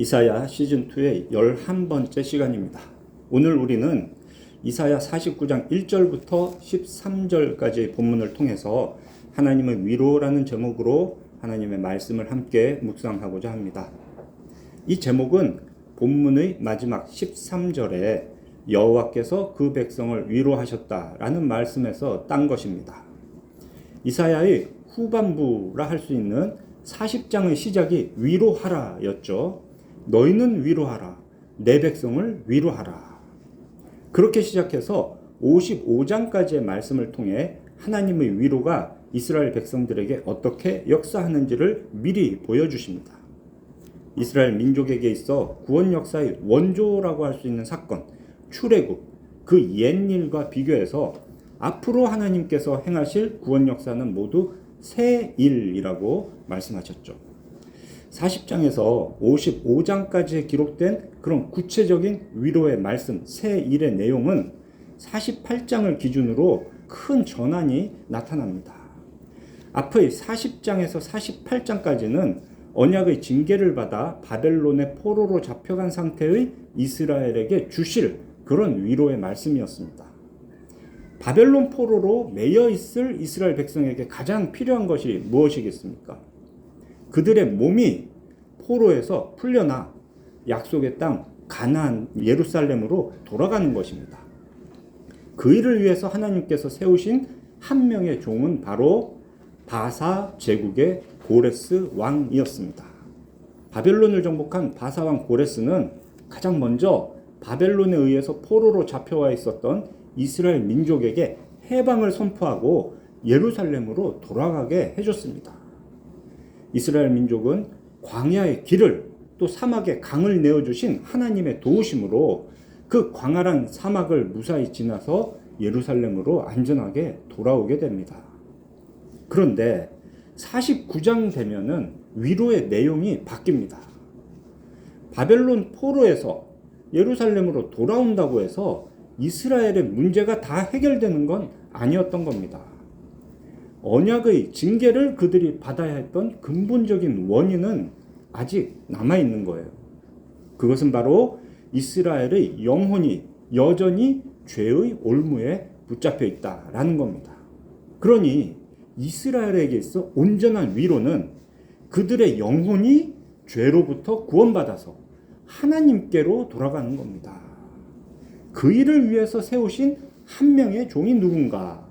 이사야 시즌2의 11번째 시간입니다. 오늘 우리는 이사야 49장 1절부터 13절까지의 본문을 통해서 하나님의 위로라는 제목으로 하나님의 말씀을 함께 묵상하고자 합니다. 이 제목은 본문의 마지막 13절에 여호와께서 그 백성을 위로하셨다라는 말씀에서 딴 것입니다. 이사야의 후반부라 할 수 있는 40장의 시작이 위로하라였죠. 너희는 위로하라. 내 백성을 위로하라. 그렇게 시작해서 55장까지의 말씀을 통해 하나님의 위로가 이스라엘 백성들에게 어떻게 역사하는지를 미리 보여주십니다. 이스라엘 민족에게 있어 구원 역사의 원조라고 할 수 있는 사건, 출애굽, 그 옛일과 비교해서 앞으로 하나님께서 행하실 구원 역사는 모두 새 일이라고 말씀하셨죠. 40장에서 55장까지 기록된 그런 구체적인 위로의 말씀, 새 일의 내용은 48장을 기준으로 큰 전환이 나타납니다. 앞의 40장에서 48장까지는 언약의 징계를 받아 바벨론의 포로로 잡혀간 상태의 이스라엘에게 주실 그런 위로의 말씀이었습니다. 바벨론 포로로 매여 있을 이스라엘 백성에게 가장 필요한 것이 무엇이겠습니까? 그들의 몸이 포로에서 풀려나 약속의 땅 가나안 예루살렘으로 돌아가는 것입니다. 그 일을 위해서 하나님께서 세우신 한 명의 종은 바로 바사 제국의 고레스 왕이었습니다. 바벨론을 정복한 바사 왕 고레스는 가장 먼저 바벨론에 의해서 포로로 잡혀와 있었던 이스라엘 민족에게 해방을 선포하고 예루살렘으로 돌아가게 해줬습니다. 이스라엘 민족은 광야의 길을 또 사막의 강을 내어주신 하나님의 도우심으로 그 광활한 사막을 무사히 지나서 예루살렘으로 안전하게 돌아오게 됩니다. 그런데 49장 되면은 위로의 내용이 바뀝니다. 바벨론 포로에서 예루살렘으로 돌아온다고 해서 이스라엘의 문제가 다 해결되는 건 아니었던 겁니다. 언약의 징계를 그들이 받아야 했던 근본적인 원인은 아직 남아있는 거예요. 그것은 바로 이스라엘의 영혼이 여전히 죄의 올무에 붙잡혀 있다라는 겁니다. 그러니 이스라엘에게 있어 온전한 위로는 그들의 영혼이 죄로부터 구원받아서 하나님께로 돌아가는 겁니다. 그 일을 위해서 세우신 한 명의 종이 누군가?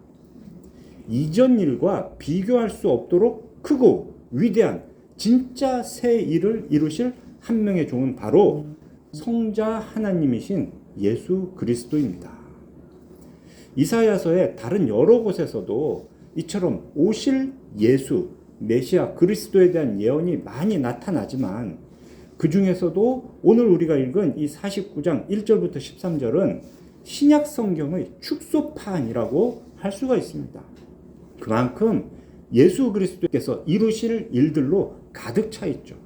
이전 일과 비교할 수 없도록 크고 위대한 진짜 새 일을 이루실 한 명의 종은 바로 성자 하나님이신 예수 그리스도입니다. 이사야서의 다른 여러 곳에서도 이처럼 오실 예수, 메시아 그리스도에 대한 예언이 많이 나타나지만 그 중에서도 오늘 우리가 읽은 이 49장 1절부터 13절은 신약 성경의 축소판이라고 할 수가 있습니다. 그만큼 예수 그리스도께서 이루실 일들로 가득 차 있죠.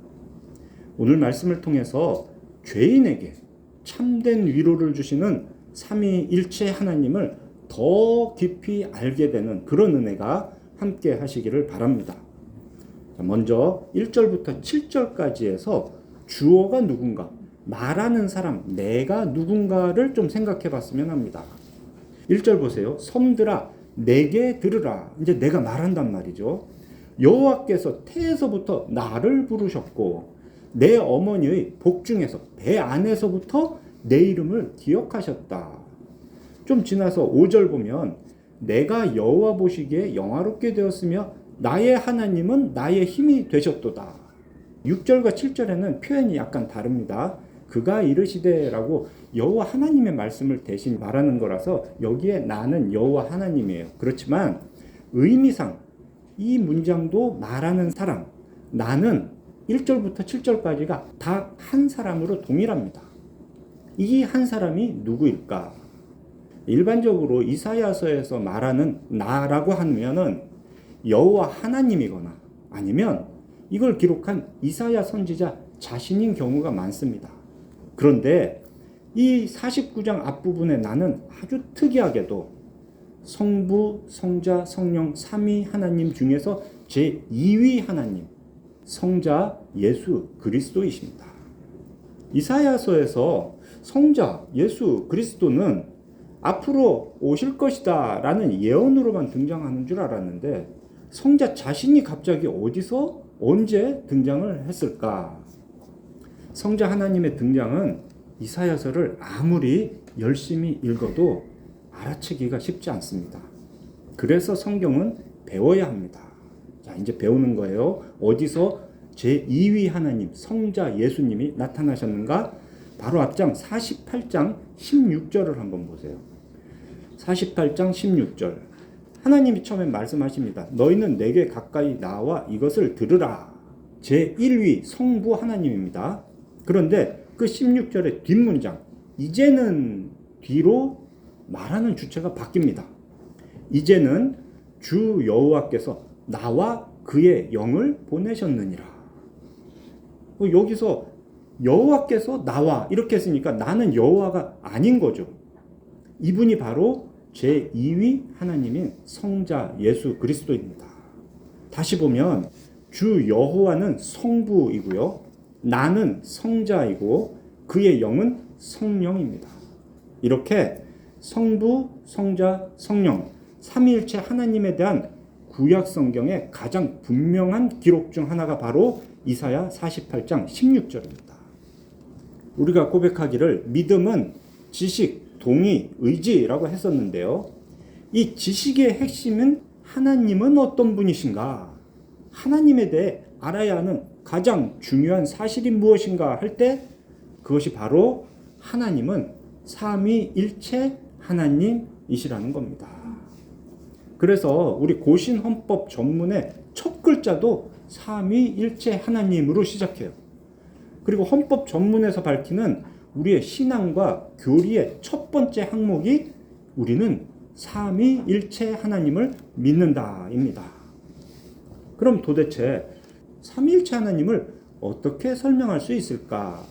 오늘 말씀을 통해서 죄인에게 참된 위로를 주시는 삼위일체 하나님을 더 깊이 알게 되는 그런 은혜가 함께 하시기를 바랍니다. 먼저 1절부터 7절까지 해서 주어가 누군가, 말하는 사람, 내가 누군가를 좀 생각해 봤으면 합니다. 1절 보세요. 섬들아 내게 들으라. 이제 내가 말한단 말이죠. 여호와께서 태에서부터 나를 부르셨고 내 어머니의 복중에서 배 안에서부터 내 이름을 기억하셨다. 좀 지나서 5절 보면 내가 여호와 보시기에 영화롭게 되었으며 나의 하나님은 나의 힘이 되셨도다. 6절과 7절에는 표현이 약간 다릅니다. 그가 이르시되라고 여호와 하나님의 말씀을 대신 말하는 거라서 여기에 나는 여호와 하나님이에요. 그렇지만 의미상 이 문장도 말하는 사람, 나는 1절부터 7절까지가 다 한 사람으로 동일합니다. 이 한 사람이 누구일까? 일반적으로 이사야서에서 말하는 나라고 하면은 여호와 하나님이거나 아니면 이걸 기록한 이사야 선지자 자신인 경우가 많습니다. 그런데 이 49장 앞부분에 나는 아주 특이하게도 성부, 성자, 성령, 삼위 하나님 중에서 제2위 하나님, 성자 예수 그리스도이십니다. 이사야서에서 성자 예수 그리스도는 앞으로 오실 것이다 라는 예언으로만 등장하는 줄 알았는데 성자 자신이 갑자기 어디서 언제 등장을 했을까? 성자 하나님의 등장은 이사야서를 아무리 열심히 읽어도 알아채기가 쉽지 않습니다. 그래서 성경은 배워야 합니다. 자, 이제 배우는 거예요. 어디서 제2위 하나님, 성자 예수님이 나타나셨는가? 바로 앞장 48장 16절을 한번 보세요. 48장 16절. 하나님이 처음에 말씀하십니다. 너희는 내게 가까이 나와 이것을 들으라. 제1위 성부 하나님입니다. 그런데 그 16절의 뒷문장, 이제는 뒤로 말하는 주체가 바뀝니다. 이제는 주 여호와께서 나와 그의 영을 보내셨느니라. 여기서 여호와께서 나와 이렇게 했으니까 나는 여호와가 아닌 거죠. 이분이 바로 제2위 하나님인 성자 예수 그리스도입니다. 다시 보면 주 여호와는 성부이고요. 나는 성자이고 그의 영은 성령입니다. 이렇게 성부, 성자, 성령 삼위일체 하나님에 대한 구약 성경의 가장 분명한 기록 중 하나가 바로 이사야 48장 16절입니다. 우리가 고백하기를 믿음은 지식, 동의, 의지라고 했었는데요. 이 지식의 핵심은 하나님은 어떤 분이신가? 하나님에 대해 알아야 하는 가장 중요한 사실이 무엇인가 할 때 그것이 바로 하나님은 삼위일체 하나님이시라는 겁니다. 그래서 우리 고신헌법 전문의 첫 글자도 삼위일체 하나님으로 시작해요. 그리고 헌법 전문에서 밝히는 우리의 신앙과 교리의 첫 번째 항목이 우리는 삼위일체 하나님을 믿는다입니다. 그럼 도대체 삼위일체 하나님을 어떻게 설명할 수 있을까?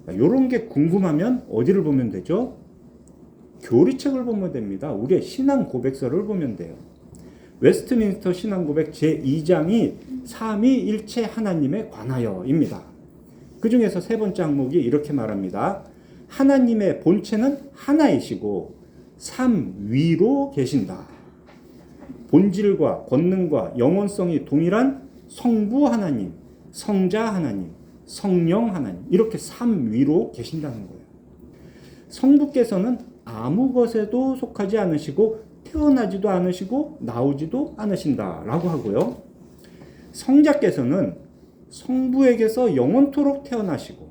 이런 게 궁금하면 어디를 보면 되죠? 교리책을 보면 됩니다. 우리의 신앙 고백서를 보면 돼요. 웨스트민스터 신앙 고백 제2장이 삼위일체 하나님에 관하여입니다. 그 중에서 세 번째 항목이 이렇게 말합니다. 하나님의 본체는 하나이시고 삼위로 계신다. 본질과 권능과 영원성이 동일한 성부 하나님, 성자 하나님, 성령 하나님 이렇게 삼위로 계신다는 거예요. 성부께서는 아무 것에도 속하지 않으시고 태어나지도 않으시고 나오지도 않으신다라고 하고요. 성자께서는 성부에게서 영원토록 태어나시고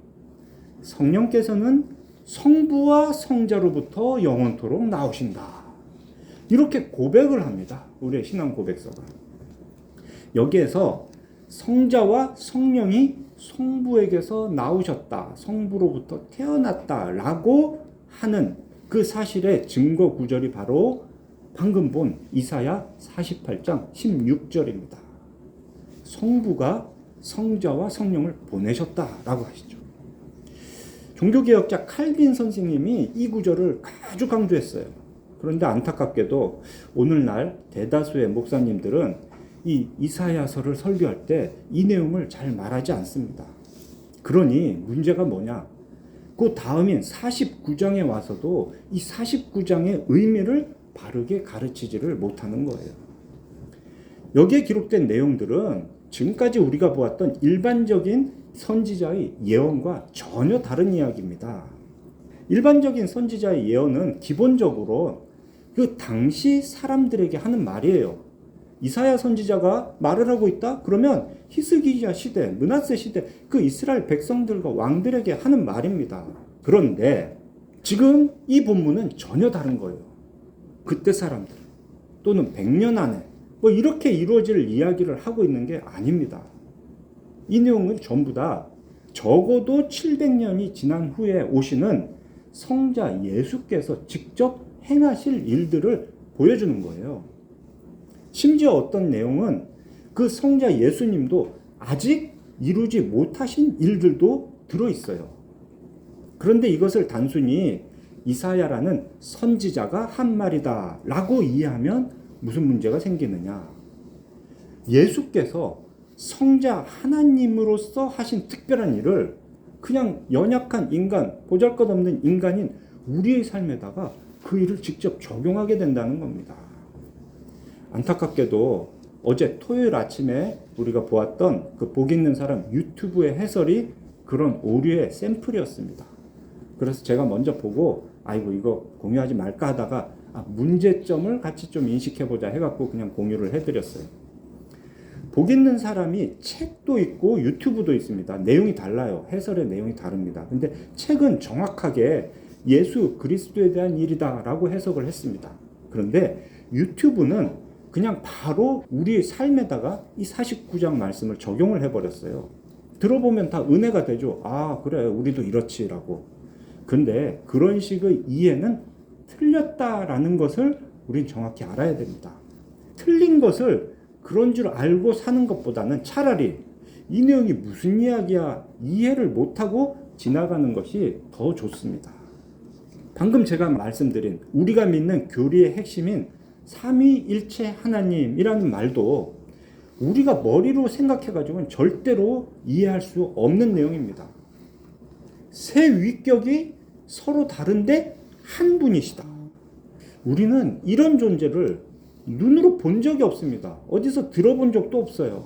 성령께서는 성부와 성자로부터 영원토록 나오신다. 이렇게 고백을 합니다. 우리의 신앙 고백서가. 여기에서 성자와 성령이 성부에게서 나오셨다. 성부로부터 태어났다라고 하는 그 사실의 증거 구절이 바로 방금 본 이사야 48장 16절입니다. 성부가 성자와 성령을 보내셨다라고 하시죠. 종교개혁자 칼빈 선생님이 이 구절을 아주 강조했어요. 그런데 안타깝게도 오늘날 대다수의 목사님들은 이 이사야서를 설교할 때 이 내용을 잘 말하지 않습니다. 그러니 문제가 뭐냐? 그 다음인 49장에 와서도 이 49장의 의미를 바르게 가르치지를 못하는 거예요. 여기에 기록된 내용들은 지금까지 우리가 보았던 일반적인 선지자의 예언과 전혀 다른 이야기입니다. 일반적인 선지자의 예언은 기본적으로 그 당시 사람들에게 하는 말이에요. 이사야 선지자가 말을 하고 있다? 그러면 히스기야 시대, 므낫세 시대 그 이스라엘 백성들과 왕들에게 하는 말입니다. 그런데 지금 이 본문은 전혀 다른 거예요. 그때 사람들 또는 100년 안에 뭐 이렇게 이루어질 이야기를 하고 있는 게 아닙니다. 이 내용은 전부 다 적어도 700년이 지난 후에 오시는 성자 예수께서 직접 행하실 일들을 보여주는 거예요. 심지어 어떤 내용은 그 성자 예수님도 아직 이루지 못하신 일들도 들어있어요. 그런데 이것을 단순히 이사야라는 선지자가 한 말이다 라고 이해하면 무슨 문제가 생기느냐? 예수께서 성자 하나님으로서 하신 특별한 일을 그냥 연약한 인간, 보잘것없는 인간인 우리의 삶에다가 그 일을 직접 적용하게 된다는 겁니다. 안타깝게도 어제 토요일 아침에 우리가 보았던 그 복 있는 사람 유튜브의 해설이 그런 오류의 샘플이었습니다. 그래서 제가 먼저 보고 아이고 이거 공유하지 말까 하다가 문제점을 같이 좀 인식해보자 해갖고 그냥 공유를 해드렸어요. 복 있는 사람이 책도 있고 유튜브도 있습니다. 내용이 달라요. 해설의 내용이 다릅니다. 근데 책은 정확하게 예수 그리스도에 대한 일이다 라고 해석을 했습니다. 그런데 유튜브는 그냥 바로 우리의 삶에다가 이 49장 말씀을 적용을 해버렸어요. 들어보면 다 은혜가 되죠. 아 그래 우리도 이렇지라고. 근데 그런 식의 이해는 틀렸다라는 것을 우린 정확히 알아야 됩니다. 틀린 것을 그런 줄 알고 사는 것보다는 차라리 이 내용이 무슨 이야기야 이해를 못하고 지나가는 것이 더 좋습니다. 방금 제가 말씀드린 우리가 믿는 교리의 핵심인 삼위일체 하나님이라는 말도 우리가 머리로 생각해가지고는 절대로 이해할 수 없는 내용입니다. 세 위격이 서로 다른데 한 분이시다. 우리는 이런 존재를 눈으로 본 적이 없습니다. 어디서 들어본 적도 없어요.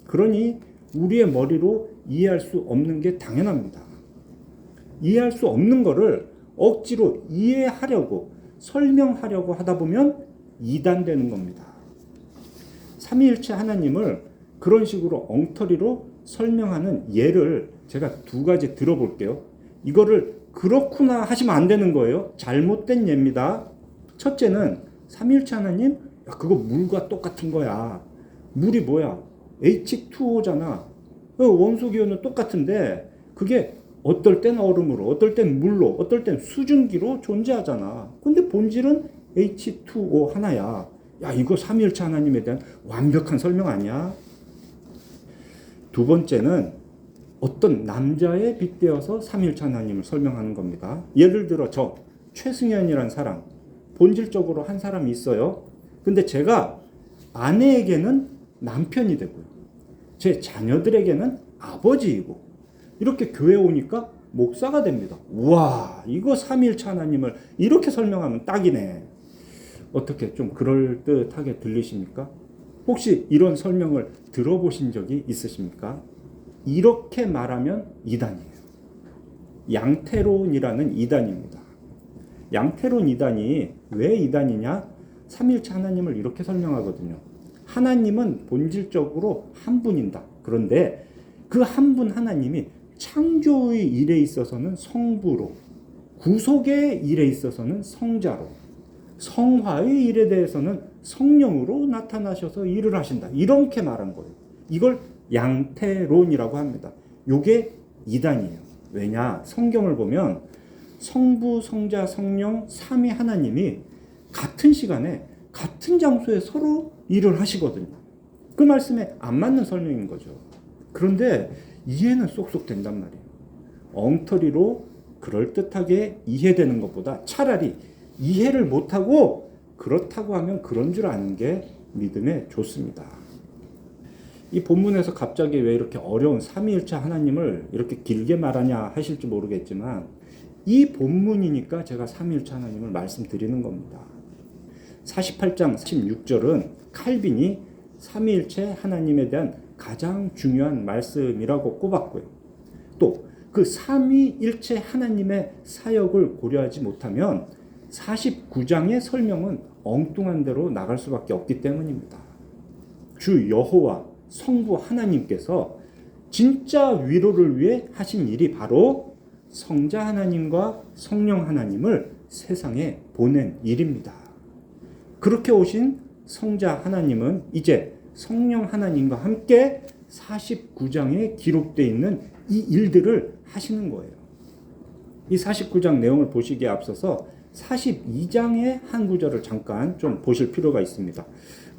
그러니 우리의 머리로 이해할 수 없는 게 당연합니다. 이해할 수 없는 거를 억지로 이해하려고 설명하려고 하다 보면 이단되는 겁니다. 삼위일체 하나님을 그런 식으로 엉터리로 설명하는 예를 제가 두 가지 들어볼게요. 이거를 그렇구나 하시면 안 되는 거예요. 잘못된 예입니다. 첫째는 삼위일체 하나님 그거 물과 똑같은 거야. 물이 뭐야? H2O잖아. 원소 기호는 똑같은데 그게 어떨 땐 얼음으로, 어떨 땐 물로, 어떨 땐 수증기로 존재하잖아. 근데 본질은 H2O 하나야. 야, 이거 삼위일체 하나님에 대한 완벽한 설명 아니야? 두 번째는 어떤 남자에 빗대어서 삼위일체 하나님을 설명하는 겁니다. 예를 들어 저 최승현이라는 사람, 본질적으로 한 사람이 있어요. 근데 제가 아내에게는 남편이 되고요. 제 자녀들에게는 아버지이고 이렇게 교회 오니까 목사가 됩니다. 우와, 이거 삼위일체 하나님을 이렇게 설명하면 딱이네. 어떻게 좀 그럴듯하게 들리십니까? 혹시 이런 설명을 들어보신 적이 있으십니까? 이렇게 말하면 이단이에요. 양태론이라는 이단입니다. 양태론 이단이 왜 이단이냐? 삼위일체 하나님을 이렇게 설명하거든요. 하나님은 본질적으로 한 분이다. 그런데 그 한 분 하나님이 창조의 일에 있어서는 성부로, 구속의 일에 있어서는 성자로, 성화의 일에 대해서는 성령으로 나타나셔서 일을 하신다. 이렇게 말한 거예요. 이걸 양태론이라고 합니다. 이게 이단이에요. 왜냐? 성경을 보면 성부, 성자, 성령, 삼위 하나님이 같은 시간에 같은 장소에 서로 일을 하시거든요. 그 말씀에 안 맞는 설명인 거죠. 그런데 이해는 쏙쏙 된단 말이에요. 엉터리로 그럴듯하게 이해되는 것보다 차라리 이해를 못하고 그렇다고 하면 그런 줄 아는 게 믿음에 좋습니다. 이 본문에서 갑자기 왜 이렇게 어려운 삼위일체 하나님을 이렇게 길게 말하냐 하실지 모르겠지만 이 본문이니까 제가 삼위일체 하나님을 말씀드리는 겁니다. 48장 16절은 칼빈이 삼위일체 하나님에 대한 가장 중요한 말씀이라고 꼽았고요. 또 그 삼위일체 하나님의 사역을 고려하지 못하면 49장의 설명은 엉뚱한 대로 나갈 수밖에 없기 때문입니다. 주 여호와 성부 하나님께서 진짜 위로를 위해 하신 일이 바로 성자 하나님과 성령 하나님을 세상에 보낸 일입니다. 그렇게 오신 성자 하나님은 이제 성령 하나님과 함께 49장에 기록되어 있는 이 일들을 하시는 거예요. 이 49장 내용을 보시기에 앞서서 42장의 한 구절을 잠깐 좀 보실 필요가 있습니다.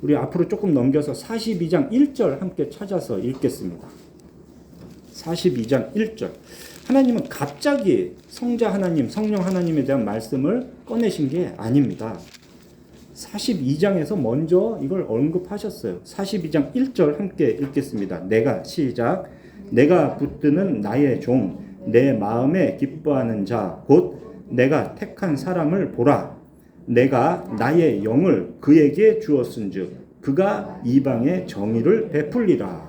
우리 앞으로 조금 넘겨서 42장 1절 함께 찾아서 읽겠습니다. 42장 1절. 하나님은 갑자기 성자 하나님, 성령 하나님에 대한 말씀을 꺼내신 게 아닙니다. 42장에서 먼저 이걸 언급하셨어요. 42장 1절 함께 읽겠습니다. 내가 시작. 내가 붙드는 나의 종 내 마음에 기뻐하는 자 곧 내가 택한 사람을 보라. 내가 나의 영을 그에게 주었은즉 그가 이방의 정의를 베풀리라.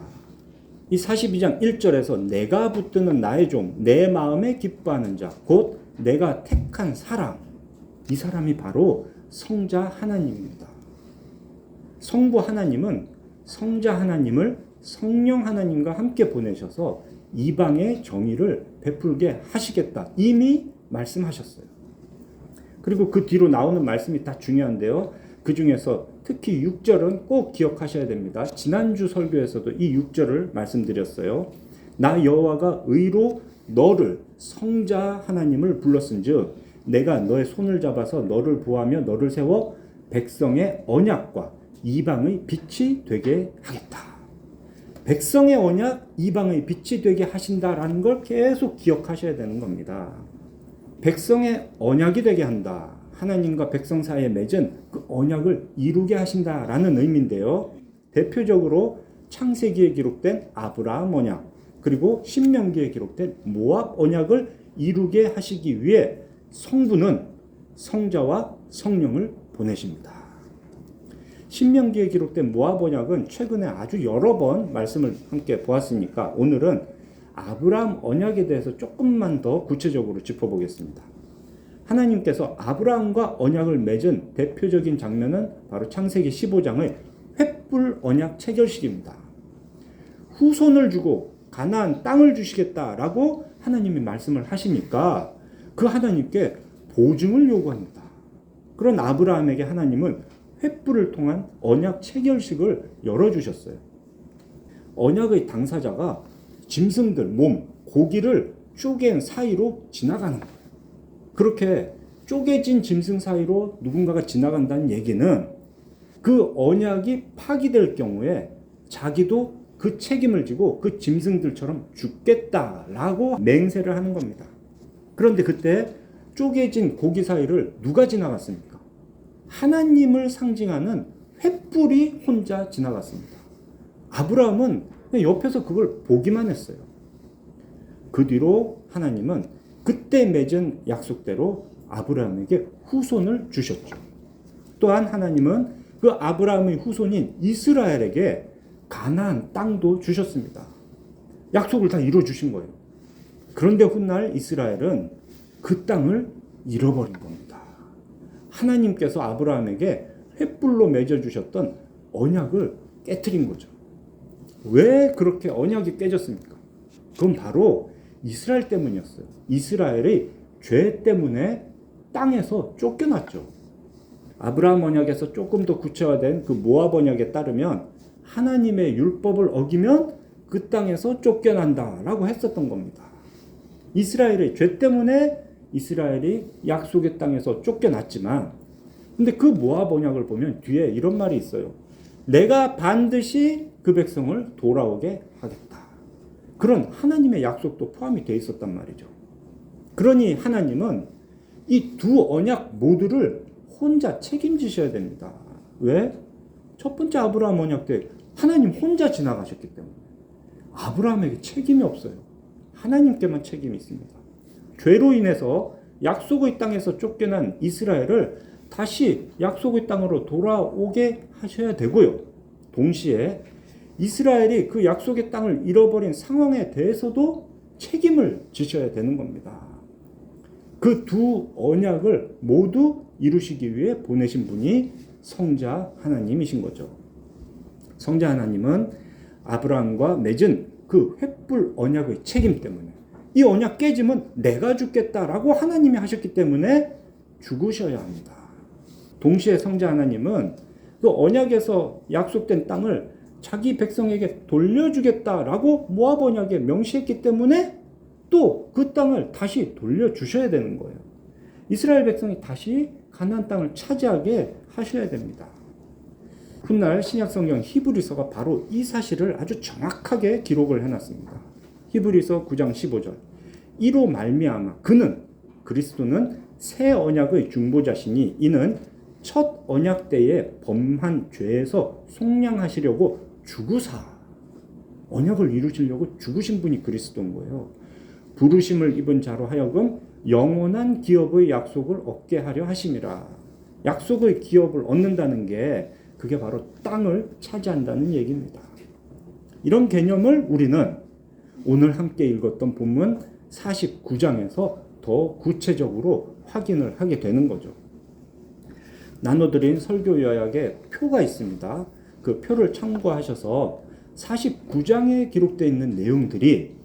이 42장 1절에서 내가 붙드는 나의 종, 내 마음에 기뻐하는 자, 곧 내가 택한 사람, 이 사람이 바로 성자 하나님입니다. 성부 하나님은 성자 하나님을 성령 하나님과 함께 보내셔서 이방의 정의를 베풀게 하시겠다. 이미 말씀하셨어요. 그리고 그 뒤로 나오는 말씀이 다 중요한데요. 그 중에서 특히 6절은 꼭 기억하셔야 됩니다. 지난주 설교에서도 이 6절을 말씀드렸어요. 나 여호와가 의로 너를 성자 하나님을 불렀은즉 내가 너의 손을 잡아서 너를 보호하며 너를 세워 백성의 언약과 이방의 빛이 되게 하겠다. 백성의 언약, 이방의 빛이 되게 하신다라는 걸 계속 기억하셔야 되는 겁니다. 백성의 언약이 되게 한다. 하나님과 백성 사이에 맺은 그 언약을 이루게 하신다라는 의미인데요. 대표적으로 창세기에 기록된 아브라함 언약, 그리고 신명기에 기록된 모압 언약을 이루게 하시기 위해 성부는 성자와 성령을 보내십니다. 신명기에 기록된 모압 언약은 최근에 아주 여러 번 말씀을 함께 보았으니까 오늘은 아브라함 언약에 대해서 조금만 더 구체적으로 짚어보겠습니다. 하나님께서 아브라함과 언약을 맺은 대표적인 장면은 바로 창세기 15장의 횃불 언약 체결식입니다. 후손을 주고 가나안 땅을 주시겠다라고 하나님이 말씀을 하시니까 그 하나님께 보증을 요구합니다. 그런 아브라함에게 하나님은 횃불을 통한 언약 체결식을 열어주셨어요. 언약의 당사자가 짐승들, 몸, 고기를 쪼갠 사이로 지나가는 거예요. 그렇게 쪼개진 짐승 사이로 누군가가 지나간다는 얘기는 그 언약이 파기될 경우에 자기도 그 책임을 지고 그 짐승들처럼 죽겠다라고 맹세를 하는 겁니다. 그런데 그때 쪼개진 고기 사이를 누가 지나갔습니까? 하나님을 상징하는 횃불이 혼자 지나갔습니다. 아브라함은 옆에서 그걸 보기만 했어요. 그 뒤로 하나님은 그때 맺은 약속대로 아브라함에게 후손을 주셨죠. 또한 하나님은 그 아브라함의 후손인 이스라엘에게 가나안 땅도 주셨습니다. 약속을 다 이루어 주신 거예요. 그런데 훗날 이스라엘은 그 땅을 잃어버린 겁니다. 하나님께서 아브라함에게 횃불로 맺어주셨던 언약을 깨트린 거죠. 왜 그렇게 언약이 깨졌습니까? 그건 바로 이스라엘 때문이었어요. 이스라엘의 죄 때문에 땅에서 쫓겨났죠. 아브라함 언약에서 조금 더 구체화된 그 모압 언약에 따르면 하나님의 율법을 어기면 그 땅에서 쫓겨난다라고 했었던 겁니다. 이스라엘의 죄 때문에 이스라엘이 약속의 땅에서 쫓겨났지만 근데 그 모압 언약을 보면 뒤에 이런 말이 있어요. 내가 반드시 그 백성을 돌아오게 하겠다. 그런 하나님의 약속도 포함이 되어 있었단 말이죠. 그러니 하나님은 이 두 언약 모두를 혼자 책임지셔야 됩니다. 왜? 첫 번째 아브라함 언약 때 하나님 혼자 지나가셨기 때문에 아브라함에게 책임이 없어요. 하나님께만 책임이 있습니다. 죄로 인해서 약속의 땅에서 쫓겨난 이스라엘을 다시 약속의 땅으로 돌아오게 하셔야 되고요. 동시에 이스라엘이 그 약속의 땅을 잃어버린 상황에 대해서도 책임을 지셔야 되는 겁니다. 그 두 언약을 모두 이루시기 위해 보내신 분이 성자 하나님이신 거죠. 성자 하나님은 아브라함과 맺은 그 횃불 언약의 책임 때문에 이 언약 깨지면 내가 죽겠다라고 하나님이 하셨기 때문에 죽으셔야 합니다. 동시에 성자 하나님은 그 언약에서 약속된 땅을 자기 백성에게 돌려주겠다라고 모압 언약에 명시했기 때문에 또 그 땅을 다시 돌려주셔야 되는 거예요. 이스라엘 백성이 다시 가나안 땅을 차지하게 하셔야 됩니다. 훗날 신약성경 히브리서가 바로 이 사실을 아주 정확하게 기록을 해놨습니다. 히브리서 9장 15절 이로 말미암아 그는 그리스도는 새 언약의 중보자시니 이는 첫 언약 때에 범한 죄에서 속량하시려고 죽으사 언약을 이루시려고 죽으신 분이 그리스도인 거예요. 부르심을 입은 자로 하여금 영원한 기업의 약속을 얻게 하려 하심이라. 약속의 기업을 얻는다는 게 그게 바로 땅을 차지한다는 얘기입니다. 이런 개념을 우리는 오늘 함께 읽었던 본문 49장에서 더 구체적으로 확인을 하게 되는 거죠. 나눠드린 설교 요약에 표가 있습니다. 그 표를 참고하셔서 49장에 기록되어 있는 내용들이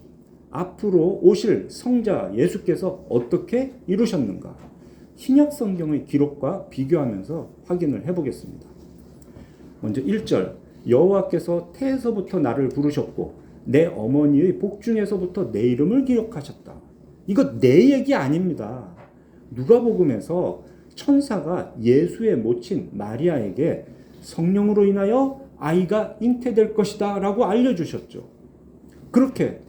앞으로 오실 성자 예수께서 어떻게 이루셨는가, 신약 성경의 기록과 비교하면서 확인을 해보겠습니다. 먼저 1절, 여호와께서 태에서부터 나를 부르셨고 내 어머니의 복중에서부터 내 이름을 기억하셨다. 이거 내 얘기 아닙니다. 누가복음에서 천사가 예수의 모친 마리아에게 성령으로 인하여 아이가 잉태될 것이다 라고 알려주셨죠. 그렇게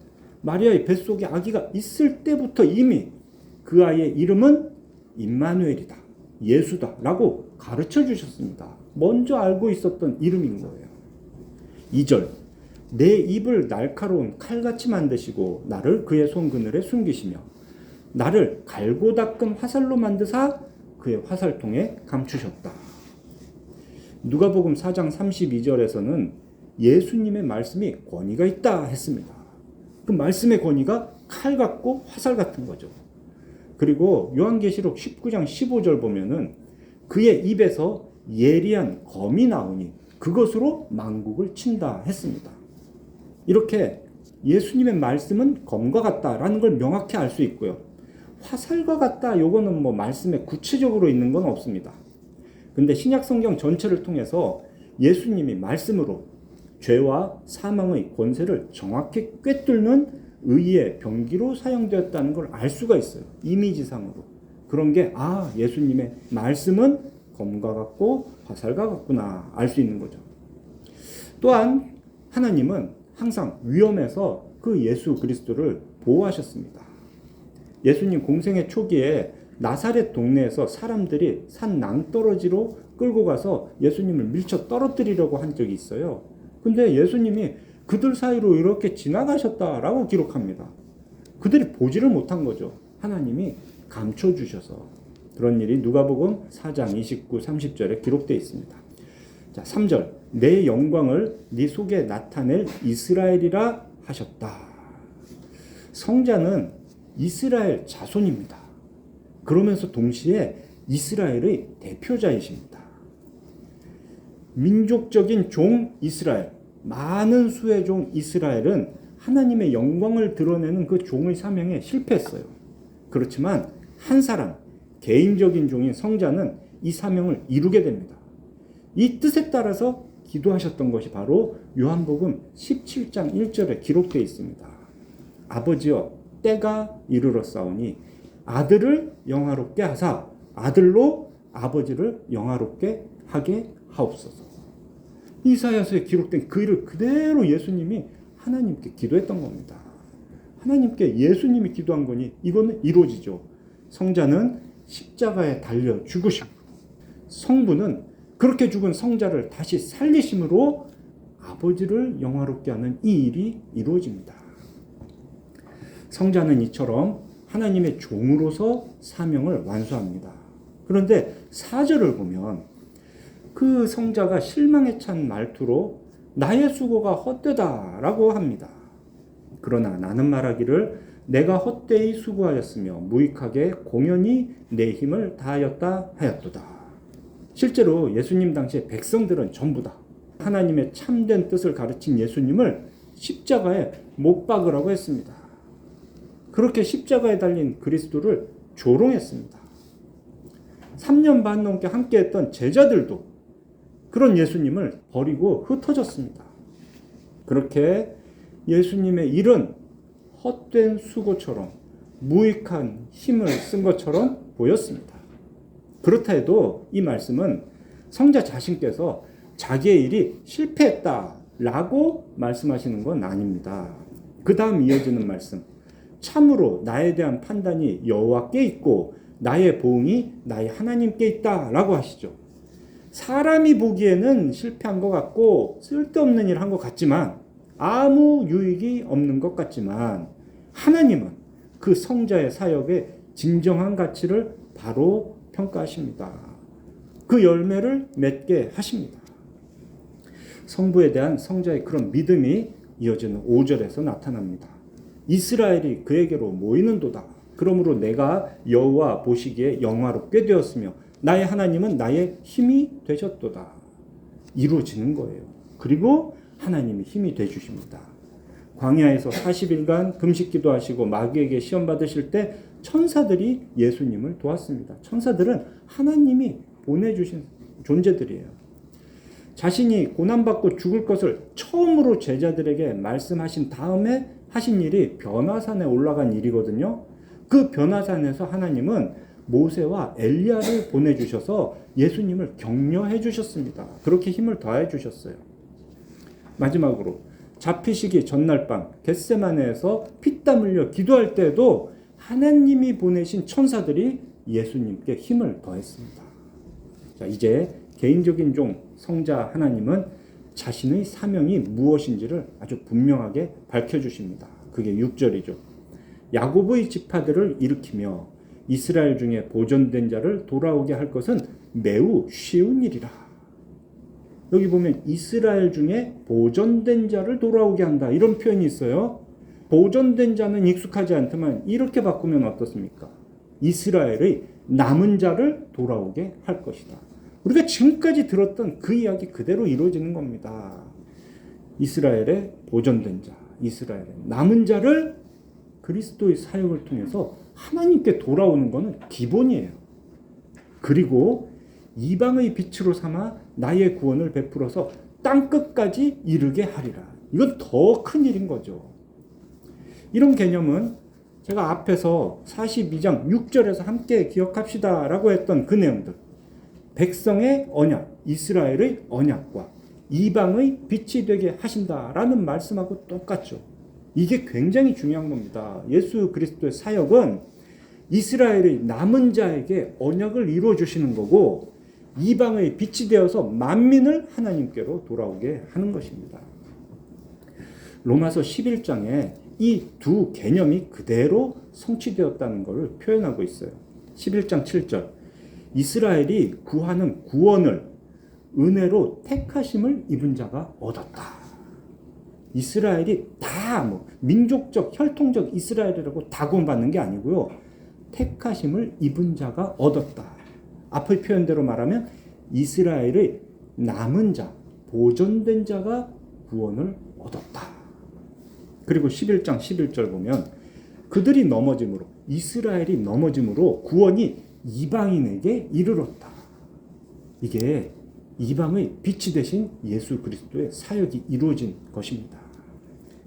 마리아의 뱃속에 아기가 있을 때부터 이미 그 아이의 이름은 임마누엘이다, 예수다 라고 가르쳐 주셨습니다. 먼저 알고 있었던 이름인 거예요. 2절, 내 입을 날카로운 칼같이 만드시고 나를 그의 손그늘에 숨기시며 나를 갈고 닦은 화살로 만드사 그의 화살통에 감추셨다. 누가복음 4장 32절에서는 예수님의 말씀이 권위가 있다 했습니다. 그 말씀의 권위가 칼 같고 화살 같은 거죠. 그리고 요한계시록 19장 15절 보면은 그의 입에서 예리한 검이 나오니 그것으로 만국을 친다 했습니다. 이렇게 예수님의 말씀은 검과 같다라는 걸 명확히 알 수 있고요. 화살과 같다, 요거는 말씀에 구체적으로 있는 건 없습니다. 근데 신약 성경 전체를 통해서 예수님이 말씀으로 죄와 사망의 권세를 정확히 꿰뚫는 의의 병기로 사용되었다는 걸 알 수가 있어요. 이미지상으로. 그런 게 예수님의 말씀은 검과 같고 화살과 같구나 알 수 있는 거죠. 또한 하나님은 항상 위험에서 그 예수 그리스도를 보호하셨습니다. 예수님 공생의 초기에 나사렛 동네에서 사람들이 산 낭떠러지로 끌고 가서 예수님을 밀쳐 떨어뜨리려고 한 적이 있어요. 근데 예수님이 그들 사이로 이렇게 지나가셨다라고 기록합니다. 그들이 보지를 못한 거죠. 하나님이 감춰주셔서. 그런 일이 누가복음 4장 29, 30절에 기록되어 있습니다. 자, 3절, 내 영광을 네 속에 나타낼 이스라엘이라 하셨다. 성자는 이스라엘 자손입니다. 그러면서 동시에 이스라엘의 대표자이십니다. 민족적인 종 이스라엘, 많은 수의 종 이스라엘은 하나님의 영광을 드러내는 그 종의 사명에 실패했어요. 그렇지만 한 사람, 개인적인 종인 성자는 이 사명을 이루게 됩니다. 이 뜻에 따라서 기도하셨던 것이 바로 요한복음 17장 1절에 기록되어 있습니다. 아버지여, 때가 이르렀사오니 아들을 영화롭게 하사 아들로 아버지를 영화롭게 하게 하옵소서. 이사야서에 기록된 그 일을 그대로 예수님이 하나님께 기도했던 겁니다. 하나님께 예수님이 기도한 거니 이거는 이루어지죠. 성자는 십자가에 달려 죽으시고 성부는 그렇게 죽은 성자를 다시 살리심으로 아버지를 영화롭게 하는 이 일이 이루어집니다. 성자는 이처럼 하나님의 종으로서 사명을 완수합니다. 그런데 4절을 보면 그 성자가 실망에 찬 말투로 나의 수고가 헛되다라고 합니다. 그러나 나는 말하기를 내가 헛되이 수고하였으며 무익하게 공연히 내 힘을 다하였다 하였도다. 실제로 예수님 당시에 백성들은 전부 다 하나님의 참된 뜻을 가르친 예수님을 십자가에 못 박으라고 했습니다. 그렇게 십자가에 달린 그리스도를 조롱했습니다. 3년 반 넘게 함께했던 제자들도 그런 예수님을 버리고 흩어졌습니다. 그렇게 예수님의 일은 헛된 수고처럼 무익한 힘을 쓴 것처럼 보였습니다. 그렇다 해도 이 말씀은 성자 자신께서 자기의 일이 실패했다라고 말씀하시는 건 아닙니다. 그 다음 이어지는 말씀, 참으로 나에 대한 판단이 여호와께 있고 나의 보응이 나의 하나님께 있다라고 하시죠. 사람이 보기에는 실패한 것 같고 쓸데없는 일 한 것 같지만 아무 유익이 없는 것 같지만 하나님은 그 성자의 사역의 진정한 가치를 바로 평가하십니다. 그 열매를 맺게 하십니다. 성부에 대한 성자의 그런 믿음이 이어지는 5절에서 나타납니다. 이스라엘이 그에게로 모이는도다. 그러므로 내가 여호와 보시기에 영화롭게 되었으며 나의 하나님은 나의 힘이 되셨도다. 이루어지는 거예요. 그리고 하나님이 힘이 되주십니다. 광야에서 40일간 금식 기도하시고 마귀에게 시험 받으실 때 천사들이 예수님을 도왔습니다. 천사들은 하나님이 보내주신 존재들이에요. 자신이 고난받고 죽을 것을 처음으로 제자들에게 말씀하신 다음에 하신 일이 변화산에 올라간 일이거든요. 그 변화산에서 하나님은 모세와 엘리야를 보내주셔서 예수님을 격려해 주셨습니다. 그렇게 힘을 더해 주셨어요. 마지막으로 잡히시기 전날 밤 겟세마네에서 피땀 흘려 기도할 때에도 하나님이 보내신 천사들이 예수님께 힘을 더했습니다. 자, 이제 개인적인 종 성자 하나님은 자신의 사명이 무엇인지를 아주 분명하게 밝혀주십니다. 그게 6절이죠. 야곱의 지파들을 일으키며 이스라엘 중에 보존된 자를 돌아오게 할 것은 매우 쉬운 일이라. 여기 보면 이스라엘 중에 보존된 자를 돌아오게 한다. 이런 표현이 있어요. 보존된 자는 익숙하지 않지만 이렇게 바꾸면 어떻습니까? 이스라엘의 남은 자를 돌아오게 할 것이다. 우리가 지금까지 들었던 그 이야기 그대로 이루어지는 겁니다. 이스라엘의 보존된 자, 이스라엘의 남은 자를 그리스도의 사역을 통해서 하나님께 돌아오는 것은 기본이에요. 그리고 이방의 빛으로 삼아 나의 구원을 베풀어서 땅끝까지 이르게 하리라. 이건 더 큰 일인 거죠. 이런 개념은 제가 앞에서 42장 6절에서 함께 기억합시다 라고 했던 그 내용들, 백성의 언약, 이스라엘의 언약과 이방의 빛이 되게 하신다라는 말씀하고 똑같죠. 이게 굉장히 중요한 겁니다. 예수 그리스도의 사역은 이스라엘의 남은 자에게 언약을 이루어 주시는 거고 이방의 빛이 되어서 만민을 하나님께로 돌아오게 하는 것입니다. 로마서 11장에 이 두 개념이 그대로 성취되었다는 것을 표현하고 있어요. 11장 7절. 이스라엘이 구하는 구원을 은혜로 택하심을 입은 자가 얻었다. 이스라엘이 다 민족적, 혈통적 이스라엘이라고 다 구원받는 게 아니고요. 택하심을 입은 자가 얻었다. 앞의 표현대로 말하면 이스라엘의 남은 자, 보존된 자가 구원을 얻었다. 그리고 11장 11절 보면 그들이 넘어짐으로, 이스라엘이 넘어짐으로 구원이 이방인에게 이르렀다. 이게 이방의 빛이 되신 예수 그리스도의 사역이 이루어진 것입니다.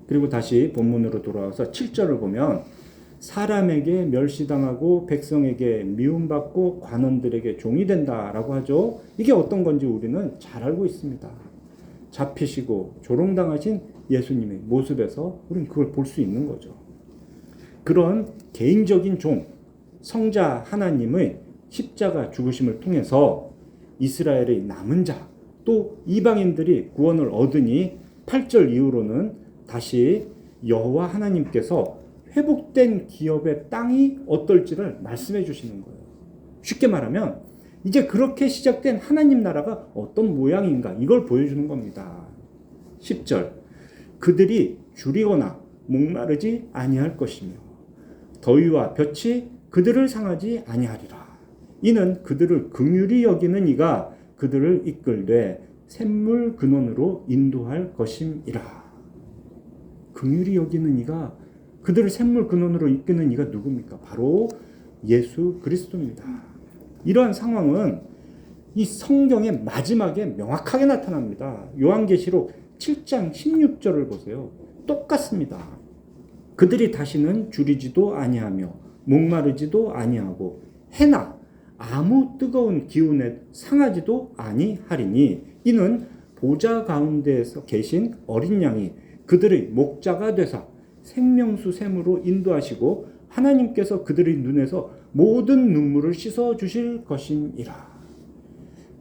그리고 다시 본문으로 돌아와서 7절을 보면 사람에게 멸시당하고 백성에게 미움받고 관원들에게 종이 된다라고 하죠. 이게 어떤 건지 우리는 잘 알고 있습니다. 잡히시고 조롱당하신 예수님의 모습에서 우리는 그걸 볼 수 있는 거죠. 그런 개인적인 종, 성자 하나님의 십자가 죽으심을 통해서 이스라엘의 남은 자, 또 이방인들이 구원을 얻으니 8절 이후로는 다시 여호와 하나님께서 회복된 기업의 땅이 어떨지를 말씀해 주시는 거예요. 쉽게 말하면 이제 그렇게 시작된 하나님 나라가 어떤 모양인가 이걸 보여주는 겁니다. 10절. 그들이 줄이거나 목마르지 아니할 것이며 더위와 볕이 그들을 상하지 아니하리라. 이는 그들을 긍휼히 여기는 이가 그들을 이끌되 샘물 근원으로 인도할 것임이라. 긍휼히 여기는 이가 그들을 샘물 근원으로 이끄는 이가 누굽니까? 바로 예수 그리스도입니다. 이러한 상황은 이 성경의 마지막에 명확하게 나타납니다. 요한계시록 7장 16절을 보세요. 똑같습니다. 그들이 다시는 줄이지도 아니하며 목마르지도 아니하고 해나 아무 뜨거운 기운에 상하지도 아니하리니 이는 보좌 가운데에서 계신 어린 양이 그들의 목자가 되사 생명수 샘으로 인도하시고 하나님께서 그들의 눈에서 모든 눈물을 씻어 주실 것임이라.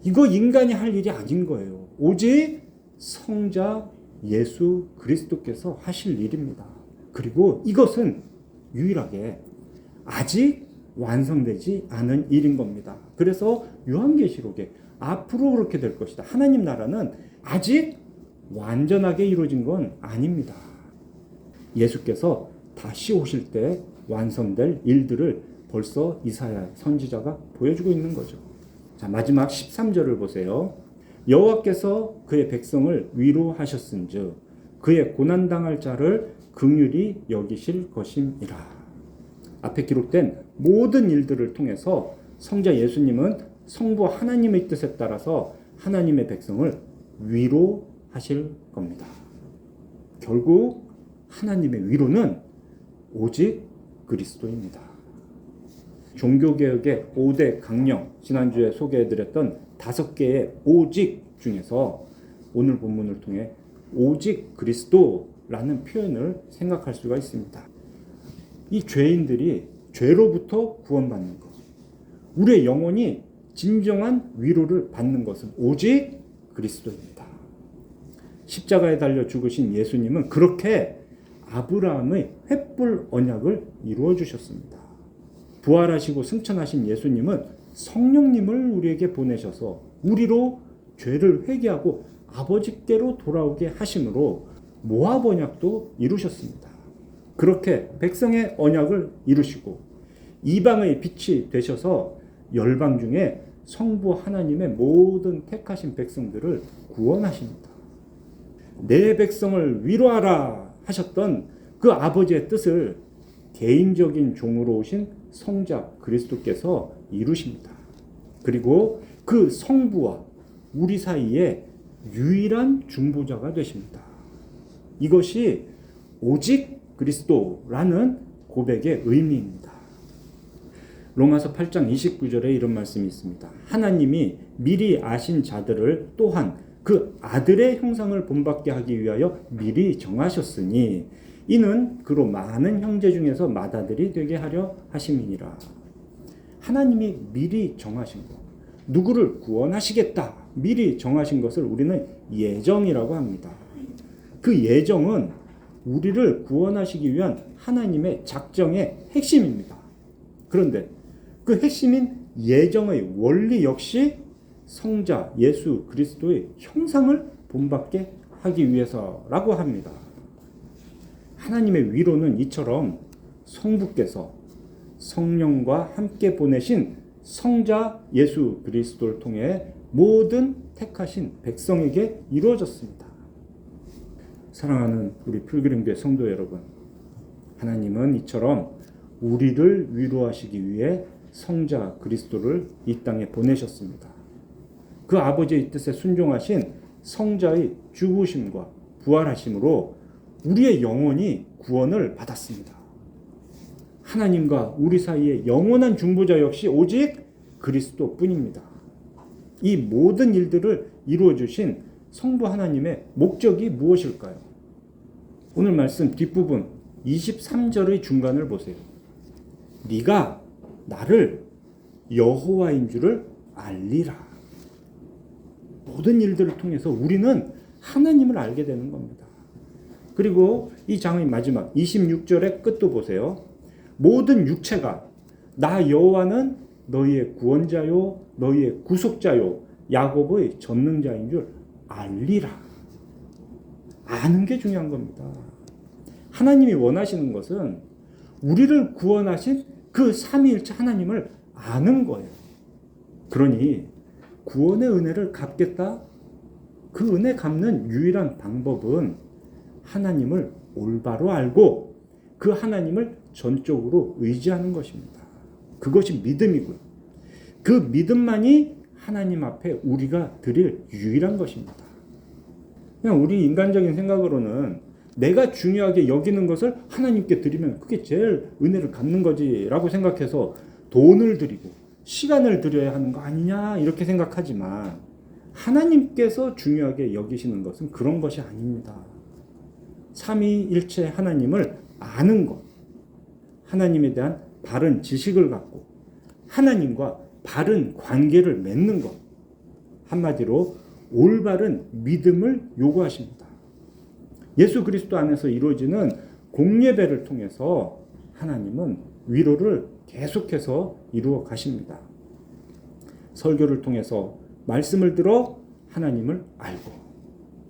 이거 인간이 할 일이 아닌 거예요. 오직 성자 예수 그리스도께서 하실 일입니다. 그리고 이것은 유일하게 아직 완성되지 않은 일인 겁니다. 그래서 요한계시록에 앞으로 그렇게 될 것이다. 하나님 나라는 아직 완전하게 이루어진 건 아닙니다. 예수께서 다시 오실 때 완성될 일들을 벌써 이사야 선지자가 보여주고 있는 거죠. 자, 마지막 13절을 보세요. 여호와께서 그의 백성을 위로하셨은즉 그의 고난당할 자를 긍휼히 여기실 것임이라. 앞에 기록된 모든 일들을 통해서 성자 예수님은 성부 하나님의 뜻에 따라서 하나님의 백성을 위로하실 겁니다. 결국 하나님의 위로는 오직 그리스도입니다. 종교개혁의 5대 강령, 지난주에 소개해드렸던 5개의 오직 중에서 오늘 본문을 통해 오직 그리스도라는 표현을 생각할 수가 있습니다. 이 죄인들이 죄로부터 구원받는 것, 우리의 영혼이 진정한 위로를 받는 것은 오직 그리스도입니다. 십자가에 달려 죽으신 예수님은 그렇게 아브라함의 횃불 언약을 이루어 주셨습니다. 부활하시고 승천하신 예수님은 성령님을 우리에게 보내셔서 우리로 죄를 회개하고 아버지께로 돌아오게 하심으로 모압 언약도 이루셨습니다. 그렇게 백성의 언약을 이루시고 이방의 빛이 되셔서 열방 중에 성부 하나님의 모든 택하신 백성들을 구원하십니다. 내 백성을 위로하라 하셨던 그 아버지의 뜻을 개인적인 종으로 오신 성자 그리스도께서 이루십니다. 그리고 그 성부와 우리 사이에 유일한 중보자가 되십니다. 이것이 오직 그리스도라는 고백의 의미입니다. 로마서 8장 29절에 이런 말씀이 있습니다. 하나님이 미리 아신 자들을 또한 그 아들의 형상을 본받게 하기 위하여 미리 정하셨으니 이는 그로 많은 형제 중에서 맏아들이 되게 하려 하심이니라. 하나님이 미리 정하신 것, 누구를 구원하시겠다 미리 정하신 것을 우리는 예정이라고 합니다. 그 예정은 우리를 구원하시기 위한 하나님의 작정의 핵심입니다. 그런데 그 핵심인 예정의 원리 역시 성자 예수 그리스도의 형상을 본받게 하기 위해서라고 합니다. 하나님의 위로는 이처럼 성부께서 성령과 함께 보내신 성자 예수 그리스도를 통해 모든 택하신 백성에게 이루어졌습니다. 사랑하는 우리 필그림교회 성도 여러분, 하나님은 이처럼 우리를 위로하시기 위해 성자 그리스도를 이 땅에 보내셨습니다. 그 아버지의 뜻에 순종하신 성자의 죽으심과 부활하심으로 우리의 영혼이 구원을 받았습니다. 하나님과 우리 사이의 영원한 중보자 역시 오직 그리스도뿐입니다. 이 모든 일들을 이루어 주신 성부 하나님의 목적이 무엇일까요? 오늘 말씀 뒷부분 23절의 중간을 보세요. 네가 나를 여호와인 줄을 알리라. 모든 일들을 통해서 우리는 하나님을 알게 되는 겁니다. 그리고 이 장의 마지막 26절의 끝도 보세요. 모든 육체가 나 여호와는 너희의 구원자요 너희의 구속자요 야곱의 전능자인 줄 알리라. 아는 게 중요한 겁니다. 하나님이 원하시는 것은 우리를 구원하신 그 삼위일체 하나님을 아는 거예요. 그러니 구원의 은혜를 갚겠다? 그 은혜 갚는 유일한 방법은 하나님을 올바로 알고 그 하나님을 전적으로 의지하는 것입니다. 그것이 믿음이고요. 그 믿음만이 하나님 앞에 우리가 드릴 유일한 것입니다. 그냥 우리 인간적인 생각으로는 내가 중요하게 여기는 것을 하나님께 드리면 그게 제일 은혜를 갚는 거지라고 생각해서 돈을 드리고 시간을 드려야 하는 거 아니냐 이렇게 생각하지만 하나님께서 중요하게 여기시는 것은 그런 것이 아닙니다. 삼위일체 하나님을 아는 것, 하나님에 대한 바른 지식을 갖고 하나님과 바른 관계를 맺는 것, 한마디로 올바른 믿음을 요구하십니다. 예수 그리스도 안에서 이루어지는 공예배를 통해서 하나님은 위로를 계속해서 이루어 가십니다. 설교를 통해서 말씀을 들어 하나님을 알고,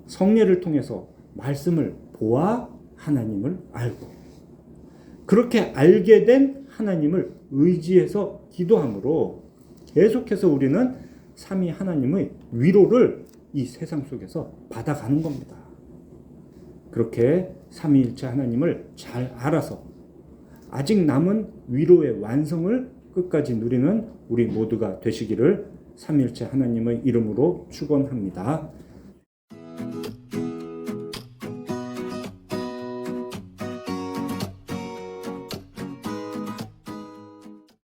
성례를 통해서 말씀을 보아 하나님을 알고, 그렇게 알게 된 하나님을 의지해서 기도함으로 계속해서 우리는 삼위 하나님의 위로를 이 세상 속에서 받아가는 겁니다. 그렇게 삼위일체 하나님을 잘 알아서 아직 남은 위로의 완성을 끝까지 누리는 우리 모두가 되시기를 삼위일체 하나님의 이름으로 축원합니다.